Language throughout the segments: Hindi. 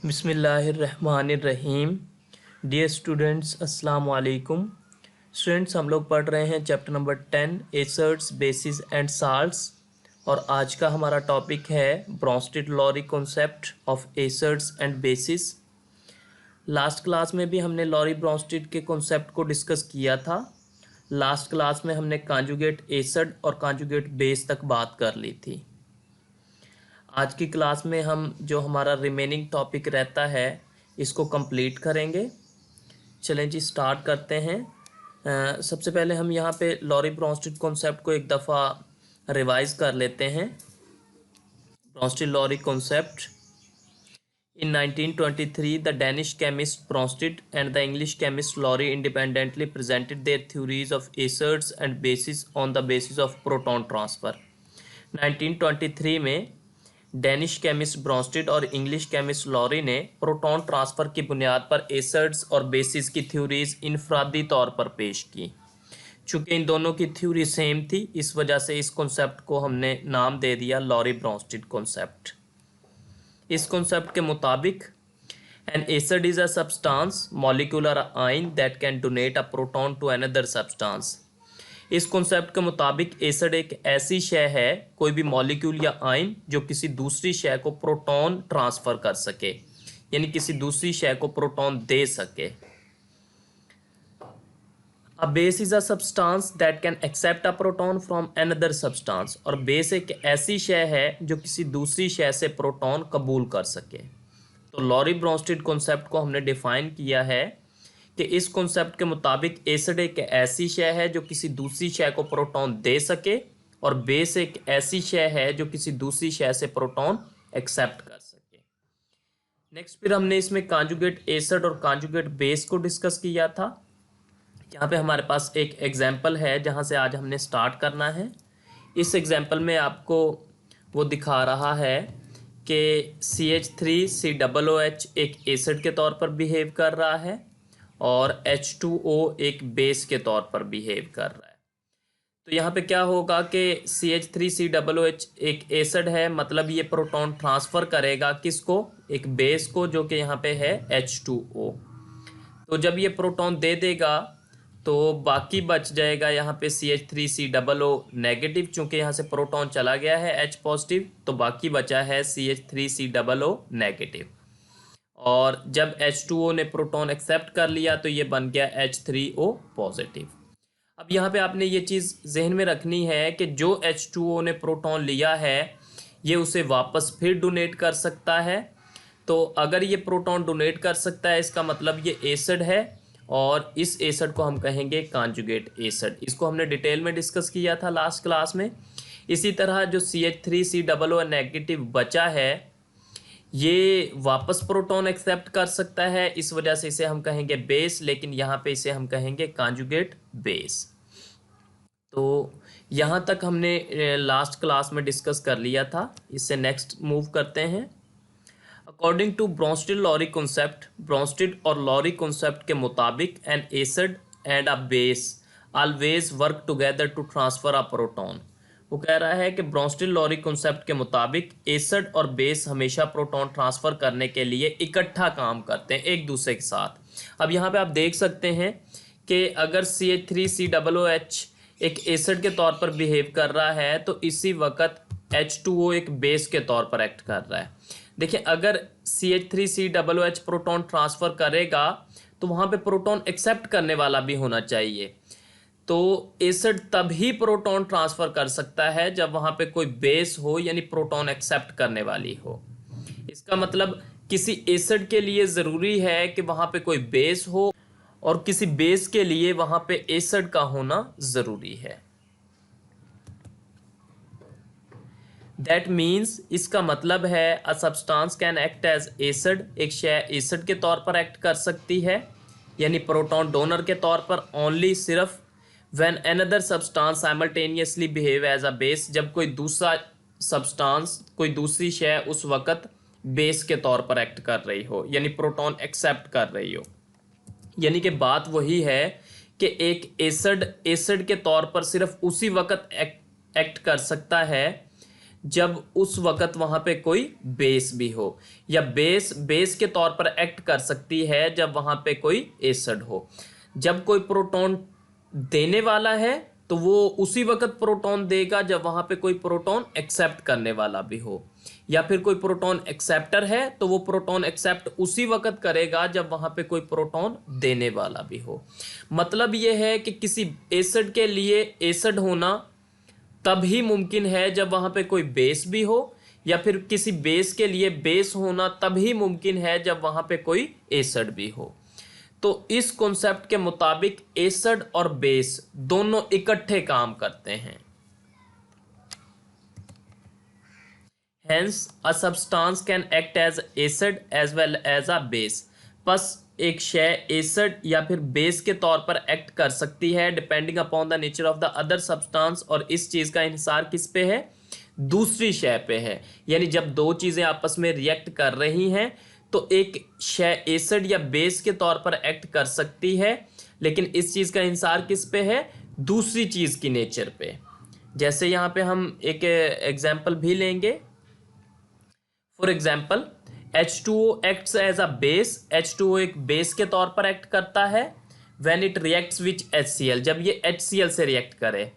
बिस्मिल्लाहिर्रहमानिर्रहीम। डियर स्टूडेंट्स, अस्सलाम वालेकुम। स्टूडेंट्स, हम लोग पढ़ रहे हैं chapter number 10 acids bases and salts, और आज का हमारा टॉपिक है Bronsted Lowry concept of acids and bases. Last class में भी हमने लॉरी ब्रोंस्टेड के कॉन्सेप्ट को डिस्कस किया था। लास्ट क्लास में हमने कॉन्जुगेट एसड और कॉन्जुगेट बेस तक बात कर ली थी। आज की क्लास में हम जो हमारा रिमेनिंग टॉपिक रहता है इसको कंप्लीट करेंगे। चलें जी, स्टार्ट करते हैं। सबसे पहले हम यहाँ पे लॉरी ब्रोंस्टेड कॉन्सेप्ट को एक दफ़ा रिवाइज कर लेते हैं। Bronsted-lorry concept. In 1923, the Danish chemist Bronsted and the English chemist Lorry independently presented their theories of acids and bases on the basis of proton transfer. 1923 में डेनिश केमिस्ट ब्रॉन्स्टेड और इंग्लिश केमिस्ट लॉरी ने प्रोटॉन ट्रांसफ़र की बुनियाद पर एसिड्स और बेसिस की थ्योरीज इनफरादी तौर पर पेश की। चूँकि इन दोनों की थ्योरी सेम थी, इस वजह से इस कॉन्सेप्ट को हमने नाम दे दिया लॉरी ब्रॉन्स्टेड कॉन्सेप्ट। इस कॉन्सेप्ट के मुताबिक an acid is a substance molecular ion that can donate a proton to another substance. इस कॉन्सेप्ट के मुताबिक एसिड एक ऐसी शय है, कोई भी मॉलिक्यूल या आयन जो किसी दूसरी शय को प्रोटॉन ट्रांसफ़र कर सके, यानी किसी दूसरी शय को प्रोटॉन दे सके। A base is a substance that can accept a proton from another substance. और बेस एक ऐसी शय है जो किसी दूसरी शय से प्रोटॉन कबूल कर सके। तो लॉरी ब्रोंस्टेड कॉन्सेप्ट को हमने डिफाइन किया है कि इस कॉन्सेप्ट के मुताबिक एसिड एक ऐसी शय है जो किसी दूसरी शय को प्रोटॉन दे सके, और बेस एक ऐसी शय है जो किसी दूसरी शय से प्रोटॉन एक्सेप्ट कर सके। नेक्स्ट फिर हमने इसमें कॉन्जुगेट एसिड और कॉन्जुगेट बेस को डिस्कस किया था। यहाँ पे हमारे पास एक एग्जाम्पल है जहाँ से आज हमने स्टार्ट करना है। इस एग्जाम्पल में आपको वो दिखा रहा है कि CH3COOH एक एसिड के तौर पर बिहेव कर रहा है और H2O एक बेस के तौर पर बिहेव कर रहा है। तो यहाँ पे क्या होगा कि CH3COOH एक एसिड है, मतलब ये प्रोटॉन ट्रांसफ़र करेगा किसको, एक बेस को, जो कि यहाँ पे है H2O। तो जब ये प्रोटॉन दे देगा तो बाकी बच जाएगा यहाँ पे CH3COO नेगेटिव, चूँकि यहाँ से प्रोटॉन चला गया है H पॉजिटिव, तो बाकी बचा है CH3COO नेगेटिव। और जब H2O ने प्रोटॉन एक्सेप्ट कर लिया तो ये बन गया H3O पॉजिटिव। अब यहाँ पे आपने ये चीज़ जहन में रखनी है कि जो H2O ने प्रोटॉन लिया है ये उसे वापस फिर डोनेट कर सकता है। तो अगर ये प्रोटॉन डोनेट कर सकता है, इसका मतलब ये एसिड है, और इस एसिड को हम कहेंगे कॉन्जुगेट एसिड। इसको हमने डिटेल में डिस्कस किया था लास्ट क्लास में। इसी तरह जो CH3COO नेगेटिव बचा है ये वापस प्रोटॉन एक्सेप्ट कर सकता है, इस वजह से इसे हम कहेंगे बेस, लेकिन यहाँ पे इसे हम कहेंगे कॉन्जुगेट बेस। तो यहाँ तक हमने लास्ट क्लास में डिस्कस कर लिया था। इससे नेक्स्ट मूव करते हैं। According to Bronsted Lowry concept, Bronsted और लॉरी कॉन्सेप्ट के मुताबिक an acid and a base always work together to transfer a proton. वो कह रहा है कि ब्रोंस्टेड-लॉरी कॉन्सेप्ट के मुताबिक एसिड और बेस हमेशा प्रोटॉन ट्रांसफ़र करने के लिए इकट्ठा काम करते हैं एक दूसरे के साथ। अब यहाँ पे आप देख सकते हैं कि अगर CH3COOH एक एसिड के तौर पर बिहेव कर रहा है तो इसी वक्त H2O एक बेस के तौर पर एक्ट कर रहा है। देखिए, अगर CH3COOH प्रोटॉन ट्रांसफ़र करेगा तो वहाँ पे प्रोटॉन एक्सेप्ट करने वाला भी होना चाहिए। तो एसिड तभी प्रोटॉन ट्रांसफ़र कर सकता है जब वहाँ पे कोई बेस हो, यानी प्रोटॉन एक्सेप्ट करने वाली हो। इसका मतलब किसी एसिड के लिए ज़रूरी है कि वहाँ पे कोई बेस हो, और किसी बेस के लिए वहाँ पे एसिड का होना ज़रूरी है। दैट मीन्स, इसका मतलब है a substance can act as acid, एक शय एसिड के तौर पर एक्ट कर सकती है, यानी प्रोटॉन डोनर के तौर पर ओनली, सिर्फ when another substance simultaneously behave as a base, जब कोई दूसरा सब्सटेंस, कोई दूसरी शय उस वक्त बेस के तौर पर एक्ट कर रही हो, यानी प्रोटॉन एक्सेप्ट कर रही हो। यानी कि बात वही है कि एक एसिड के तौर पर सिर्फ उसी वक्त एक्ट कर सकता है जब उस वक्त वहां पे कोई बेस भी हो, या बेस के तौर पर एक्ट कर सकती है जब वहां पे कोई एसिड हो। जब कोई प्रोटॉन देने वाला है तो वो उसी वक्त प्रोटॉन देगा जब वहां पे कोई प्रोटॉन एक्सेप्ट करने वाला भी हो, या फिर कोई प्रोटॉन एक्सेप्टर है तो वो प्रोटॉन एक्सेप्ट उसी वक्त करेगा जब वहां पे कोई प्रोटॉन देने वाला भी हो। मतलब ये है कि किसी एसिड के लिए एसिड होना तभी मुमकिन है जब वहां पे कोई बेस भी हो, या फिर किसी बेस के लिए बेस होना तभी मुमकिन है जब वहां पे कोई एसिड भी हो। तो इस कॉन्सेप्ट के मुताबिक एसिड और बेस दोनों इकट्ठे काम करते हैं। Hence, a substance can act as acid as well as a base। बस एक शय एसिड या फिर बेस के तौर पर एक्ट कर सकती है depending upon the nature of the other substance, और इस चीज का इंहिसार किस पे है? दूसरी शय पे है। यानी जब दो चीजें आपस में रिएक्ट कर रही हैं तो एक शय एसिड या बेस के तौर पर एक्ट कर सकती है, लेकिन इस चीज का इंहिसार किस पे है? दूसरी चीज की नेचर पे। जैसे यहाँ पे हम एक एग्जाम्पल भी लेंगे। For example H2O acts as a base. H2O एक बेस के तौर पर एक्ट करता है when it reacts with HCl, जब ये HCl से रिएक्ट करे।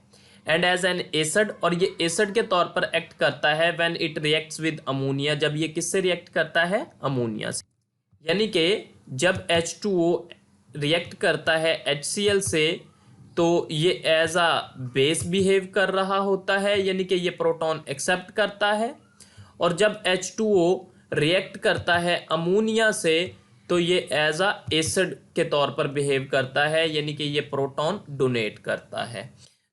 एंड एज एन एसिड, और ये एसिड के तौर पर एक्ट करता है when it reacts with ammonia, जब ये किससे रिएक्ट करता है? अमोनिया से। यानी कि जब H2O रिएक्ट करता है HCl से तो ये एज अ बेस बिहेव कर रहा होता है, यानी कि ये प्रोटॉन एक्सेप्ट करता है। और जब H2O रिएक्ट करता है अमोनिया से तो ये एज अ एसिड के तौर पर बिहेव करता है, यानी कि ये प्रोटॉन डोनेट करता है।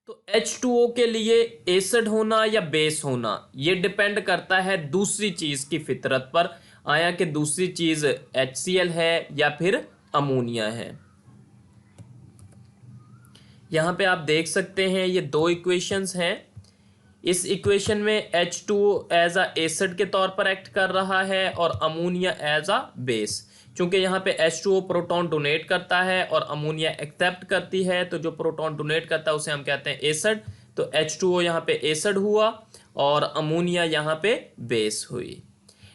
तो H2O के लिए एसिड होना या बेस होना ये डिपेंड करता है दूसरी चीज की फितरत पर, आया कि दूसरी चीज HCl है या फिर अमोनिया है। यहां पे आप देख सकते हैं ये दो इक्वेशंस हैं। इस इक्वेशन में H2O एज अ एसिड के तौर पर एक्ट कर रहा है और अमोनिया एज अ बेस। चूंकि यहाँ पे H2O प्रोटॉन डोनेट करता है और अमोनिया एक्सेप्ट करती है, तो जो प्रोटॉन डोनेट करता है उसे हम कहते हैं एसिड। तो H2O यहाँ पे एसिड हुआ और अमोनिया यहाँ पे बेस हुई।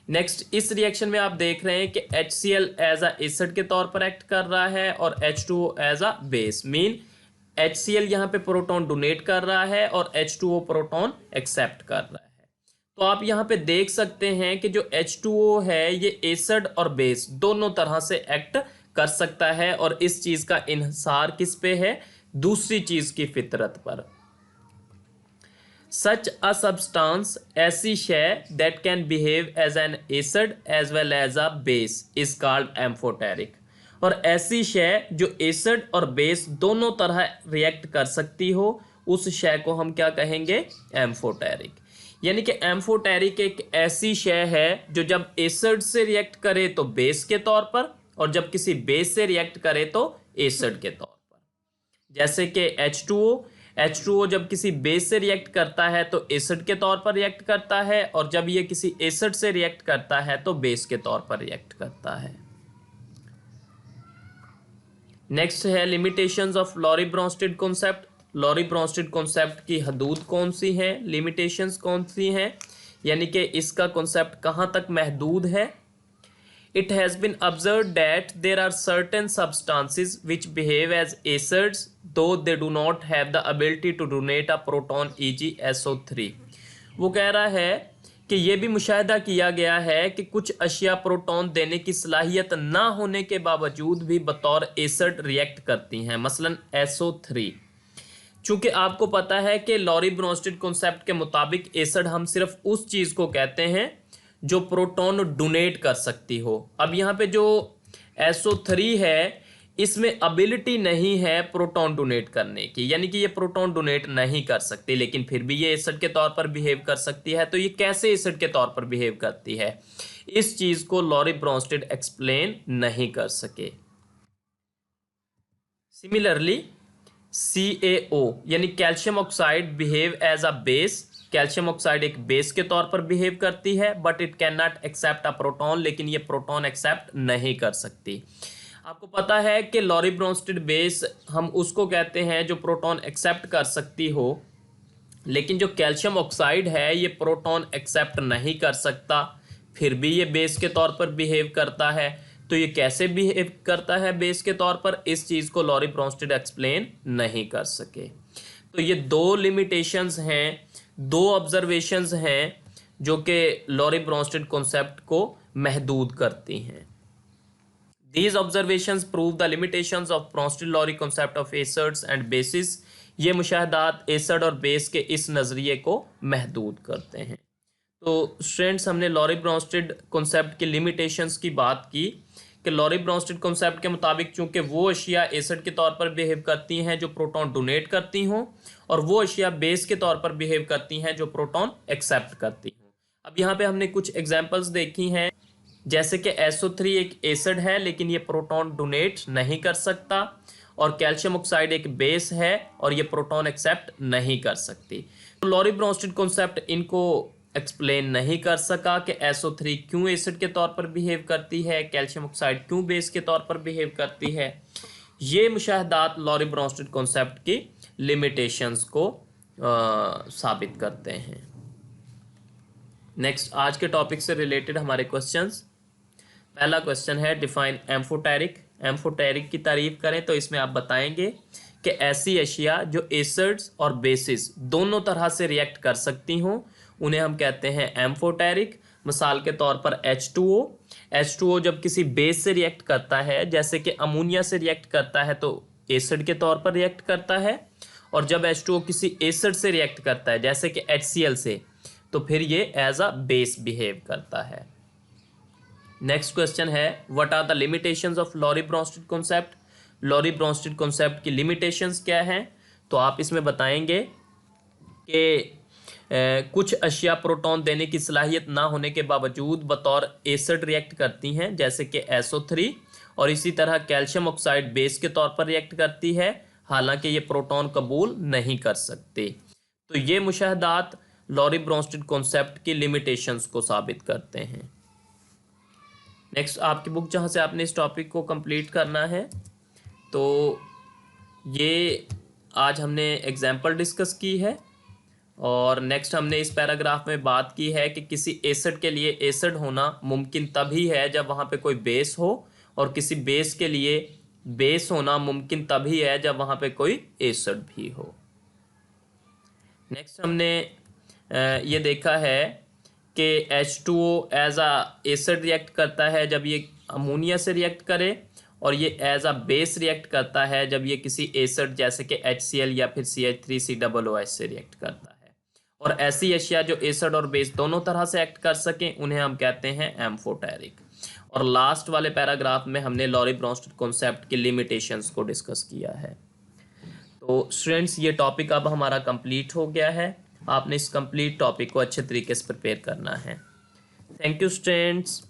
नेक्स्ट, इस रिएक्शन में आप देख रहे हैं कि HCl एज अ एसिड के तौर पर एक्ट कर रहा है और H2O as a base. Mean HCl यहाँ पे प्रोटॉन डोनेट कर रहा है और H2O प्रोटॉन एक्सेप्ट कर रहा है। तो आप यहाँ पे देख सकते हैं कि जो H2O है ये एसिड और बेस दोनों तरह से एक्ट कर सकता है, और इस चीज का इंहिसार किस पे है? दूसरी चीज की फितरत पर। सच अ सब्सटेंस, ऐसी शय that can behave as an acid as well as a base is called amphoteric. और ऐसी शय जो एसिड और बेस दोनों तरह रिएक्ट कर सकती हो उस शय को हम क्या कहेंगे? एम्फोटेरिक। यानी कि एम्फोटेरिक एक ऐसी शय है जो जब एसिड से रिएक्ट करे तो बेस के तौर पर, और जब किसी बेस से रिएक्ट करे तो एसिड के तौर पर। जैसे कि H2O जब किसी बेस से रिएक्ट करता है तो एसिड के तौर पर रिएक्ट करता है, और जब ये किसी एसिड से रिएक्ट करता है तो बेस के तौर पर रिएक्ट करता है। नेक्स्ट है limitations of Lowry Bronsted concept. Lowry Bronsted concept की हदूद कौन सी हैं, लिमिटेशंस कौन सी हैं, यानी कि इसका कॉन्सेप्ट कहाँ तक महदूद है। It has been observed that there are certain substances which behave as acids though they do not have the ability to donate a proton, e.g. SO3। वो कह रहा है कि ये भी मुशाहिदा किया गया है कि कुछ अशिया प्रोटॉन देने की सलाहियत ना होने के बावजूद भी बतौर एसिड रिएक्ट करती हैं, मसलन SO3। चूंकि आपको पता है कि लॉरी ब्रोंस्टेड कॉन्सेप्ट के मुताबिक एसिड हम सिर्फ उस चीज को कहते हैं जो प्रोटॉन डोनेट कर सकती हो। अब यहाँ पे जो SO3 है इसमें एबिलिटी नहीं है प्रोटॉन डोनेट करने की, यानी कि ये प्रोटॉन डोनेट नहीं कर सकती, लेकिन फिर भी ये एसिड के तौर पर बिहेव कर सकती है। तो ये कैसे एसिड के तौर पर बिहेव करती है, इस चीज को लॉरी ब्रोंस्टेड एक्सप्लेन नहीं कर सके। सिमिलरली CaO यानी calcium oxide behave as a base. Calcium oxide एक बेस के तौर पर बिहेव करती है, but it can not accept a proton, लेकिन ये प्रोटॉन एक्सेप्ट नहीं कर सकती। आपको पता है कि लॉरी ब्रोंस्टेड बेस हम उसको कहते हैं जो प्रोटॉन एक्सेप्ट कर सकती हो, लेकिन जो कैल्शियम ऑक्साइड है ये प्रोटॉन एक्सेप्ट नहीं कर सकता, फिर भी ये बेस के तौर पर बिहेव करता है। तो ये कैसे बिहेव करता है बेस के तौर पर, इस चीज़ को लॉरी ब्रोंस्टेड एक्सप्लेन नहीं कर सके। तो ये दो लिमिटेशंस हैं, दो ऑब्जर्वेशंस हैं जो कि लॉरी ब्रोंस्टेड कॉन्सेप्ट को महदूद करती हैं। These observations prove the limitations of Bronsted-Lowry concept of acids and bases। ये मुशाहदात एसिड और बेस के इस नज़रिए को महदूद करते हैं। तो स्टूडेंट्स, हमने लॉरी ब्रोंस्टेड कॉन्सेप्ट की लिमिटेशंस की बात की कि लॉरी ब्रोंस्टेड कॉन्सेप्ट के मुताबिक चूंकि वो अशिया एसिड के तौर पर बिहेव करती हैं जो प्रोटॉन डोनेट करती हों, और वो अशिया बेस के तौर पर बिहेव करती हैं जो प्रोटॉन एक्सेप्ट करती हों। अब यहाँ पे हमने कुछ एग्जांपल्स देखी हैं, जैसे कि SO3 एक एसिड है लेकिन ये प्रोटॉन डोनेट नहीं कर सकता, और कैल्शियम ऑक्साइड एक बेस है और ये प्रोटॉन एक्सेप्ट नहीं कर सकती। तो लॉरी ब्रोंस्टेड कॉन्सेप्ट इनको एक्सप्लेन नहीं कर सका कि SO3 क्यों एसिड के तौर पर बिहेव करती है, कैल्शियम ऑक्साइड क्यों बेस के तौर पर बिहेव करती है। ये मुशाहदात लॉरी ब्रोंस्टेड कॉन्सेप्ट की लिमिटेशंस को साबित करते हैं। नेक्स्ट, आज के टॉपिक से रिलेटेड हमारे क्वेश्चंस। पहला क्वेश्चन है डिफाइन एम्फोटेरिक। एम्फोटेरिक की तारीफ करें तो इसमें आप बताएंगे कि ऐसी अशिया जो एसिड्स और बेसिस दोनों तरह से रिएक्ट कर सकती हों उन्हें हम कहते हैं एम्फोटेरिक। मिसाल के तौर पर H2O। H2O जब किसी बेस से रिएक्ट करता है, जैसे कि अमोनिया से रिएक्ट करता है, तो एसिड के तौर पर रिएक्ट करता है, और जब H2O किसी एसिड से रिएक्ट करता है जैसे कि HCl से, तो फिर ये एज अ बेस बिहेव करता है। नेक्स्ट क्वेश्चन है what are the limitations of Lowry Bronsted concept. Lowry Bronsted concept की लिमिटेशंस क्या हैं, तो आप इसमें बताएंगे कि कुछ अशिया प्रोटॉन देने की सलाहियत ना होने के बावजूद बतौर एसिड रिएक्ट करती हैं, जैसे कि SO3, और इसी तरह कैल्शियम ऑक्साइड बेस के तौर पर रिएक्ट करती है, हालांकि ये प्रोटॉन कबूल नहीं कर सकते। तो ये मुशाहदात लॉरी ब्रोंस्टेड कॉन्सेप्ट की लिमिटेशंस को साबित करते हैं। नेक्स्ट, आपकी बुक जहाँ से आपने इस टॉपिक को कंप्लीट करना है, तो ये आज हमने एग्जाम्पल डिस्कस की है, और नेक्स्ट हमने इस पैराग्राफ में बात की है कि किसी एसिड के लिए एसिड होना मुमकिन तभी है जब वहाँ पे कोई बेस हो, और किसी बेस के लिए बेस होना मुमकिन तभी है जब वहाँ पे कोई एसिड भी हो। नेक्स्ट हमने ये देखा है कि H2O एज आ एसिड रिएक्ट करता है जब ये अमोनिया से रिएक्ट करे, और ये एज आ बेस रिएक्ट करता है जब ये किसी एसिड जैसे कि HCl या फिर CH3COOH से रिएक्ट करता है। और ऐसी अशिया जो एसिड और बेस दोनों तरह से एक्ट कर सकें उन्हें हम कहते हैं एम्फोटेरिक। और लास्ट वाले पैराग्राफ में हमने लॉरी ब्रोंस्टेड कॉन्सेप्ट की लिमिटेशंस को डिस्कस किया है। तो स्टूडेंट्स, ये टॉपिक अब हमारा कंप्लीट हो गया है। आपने इस कंप्लीट टॉपिक को अच्छे तरीके से प्रिपेयर करना है। Thank you students.